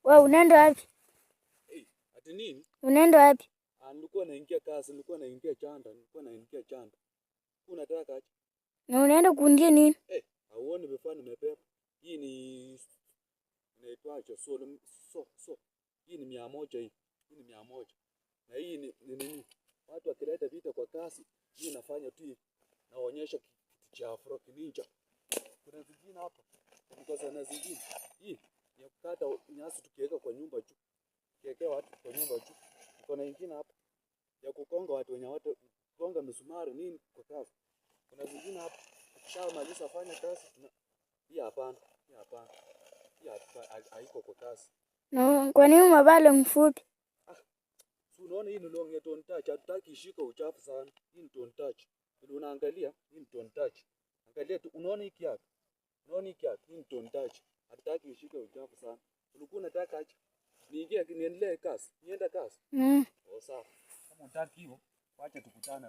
Wewe unaenda wapi? Ati nini? Unaenda wapi? Nilikuwa naingia kazi, nilikuwa naingia chanda. Unataka aje? Na unaenda kuundia nini? Hauoni vifaa nimebeba? Hii ni inaitwaje? So. Hii ni 100 hii. Hii ni 100. Na hii ni nini? Watu wakileta vita kwa kazi, hii nafanya tu hivi. Naonyesha kitu cha Afro Ninja. Kuna zingine hapa. Nikosa na zingine. Hii ni ya kukata nyasi tukiweka kwa nyumba juu. Kiwekea watu kwa nyumba juu. Kuna nyingine hapa ya kukonga watu wenye watu kukonga misumari nini kwa kazi. Kuna zingine hapa ukishamaliza fanya kazi. Hii hapana. Hii haiko kwa kazi. No, kwa nini mabalo mfupi? Si unaona hii ni long don't touch. Hatutaki ishike uchafu sana. Hii ni don't touch. Ndio unaangalia, hii ni don't touch. Angalia tu unaona hii kiatu. Hii ni don't touch. Hatutaki ishike uchafu sana. Ulikuwa unataka aje? Niendelee kazi. Nienda kazi. Sawa. Kama unataka hiyo, wacha tukutane.